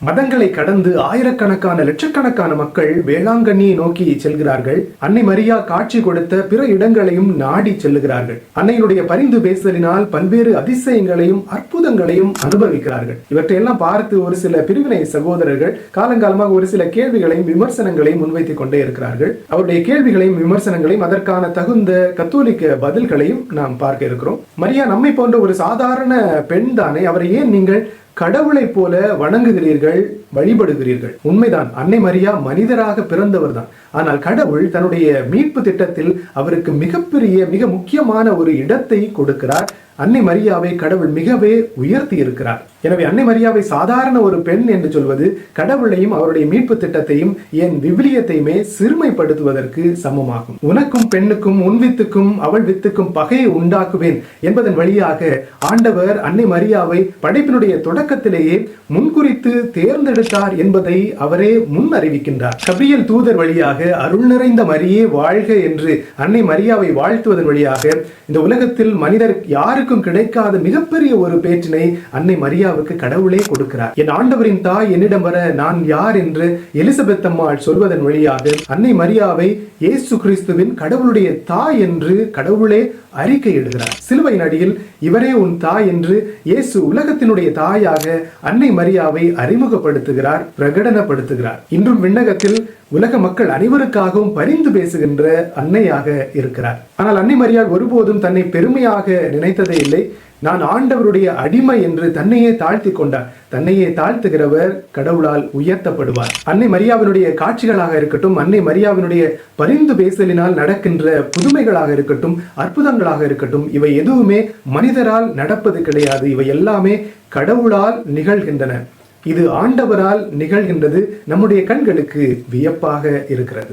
மதங்களை கடந்து ஆயிரக்கணக்கான லட்சக்கணக்கான மக்கள் வேளாங்கண்ணியை நோக்கி செல்கிறார்கள். அன்னை மரியா காட்சி கொடுத்த பிற இடங்களையும் நாடி செல்லுகிறார்கள். அன்னையினுடைய பரிந்து பேசலினால் பல்வேறு அதிசயங்களையும் அற்புதங்களையும் அனுபவிக்கிறார்கள். இவற்றையெல்லாம் பார்த்து ஒரு சில பிரிவினை சகோதரர்கள் காலங்காலமாக ஒரு சில கேள்விகளையும் விமர்சனங்களையும் முன்வைத்துக் கொண்டே இருக்கிறார்கள். அவருடைய கேள்விகளையும் விமர்சனங்களையும் அதற்கான தகுந்த கத்தோலிக்க பதில்களையும் நாம் பார்க்க இருக்கிறோம். மரியா நம்மை போன்ற ஒரு சாதாரண பெண் தானே, அவரை ஏன் நீங்கள் கடவுளை போல வணங்குகிறீர்கள், வழிபடுகிறீர்கள்? உண்மைதான், அன்னை மரியா மனிதராக பிறந்தவர் தான். ஆனால் கடவுள் தன்னுடைய மீட்பு திட்டத்தில் அவருக்கு மிக முக்கியமான ஒரு இடத்தை கொடுக்கிறார். அன்னை மரியாவை கடவுள் மிகவே உயர்த்தி இருக்கிறார். எனவே அன்னை மரியாவை சாதாரண ஒரு பெண் என்று சொல்வது கடவுளையும் அவருடைய மீட்பு திட்டத்தையும் என் விவிலியத்தையுமே சிறுமைப்படுத்துவதற்கு சமமாகும். உனக்கும் பெண்ணுக்கும் உன் வித்துக்கும் அவள் வித்துக்கும் பகையை உண்டாக்குவேன் என்பதன் வழியாக ஆண்டவர் அன்னை மரியாவை படைப்பினுடைய தொடக்கத்திலேயே முன்குறித்து தேர்ந்தெடுத்தார் என்பதை அவரே முன் அறிவிக்கின்றார். கபிரியல் தூதர் வழியாக அருள் நிறைந்த மரியே வாழ்க என்று அன்னை மரியாவை வாழ்த்துவதன் வழியாக இந்த உலகத்தில் மனிதர் யாருக்கும் கிடைக்காத மிகப்பெரிய ஒரு பேற்றினை அன்னை மரியாவுக்கு கடவுளே கொடுக்கிறார். என் ஆண்டவரின் தாய் என்னிடம் வர நான் யார் என்று எலிசபெத் அம்மாள் சொல்வதன் வழியாக அன்னை மரியாவை இயேசு கிறிஸ்துவின் கடவுளுடைய தாய் என்று கடவுளே அறிக்கையிடுகிறார். சிலுவை நடியில் இவரே உன் தாய் என்று இயேசு உலகத்தினுடைய தாயாக அன்னை மரியாவை அறிமுகப்படுத்துகிறார், பிரகடனப்படுத்துகிறார். இன்றும் விண்ணகத்தில் உலக மக்கள் அனைவருக்காகவும் பரிந்து பேசுகின்ற அன்னையாக இருக்கிறார். ஆனால் அன்னை மரியா ஒருபோதும் தன்னை பெருமையாக நினைத்ததே இல்லை. நான் ஆண்டவருடைய அடிமை என்று தன்னையே தாழ்த்தி கொண்டார். தன்னையே தாழ்த்துகிறவர் கடவுளால் உயர்த்தப்படுவார். அன்னை மரியாவினுடைய காட்சிகளாக இருக்கட்டும், அன்னை மரியாவினுடைய பரிந்து பேசலினால் நடக்கின்ற புதுமைகளாக இருக்கட்டும், அற்புதங்களாக இருக்கட்டும், இவை எதுவுமே மனிதரால் நடப்பது கிடையாது. இவை எல்லாமே கடவுளால் நிகழ்கின்றன. இது ஆண்டவரால் நிகழ்கின்றது. நம்முடைய கண்களுக்கு வியப்பாக இருக்கிறது.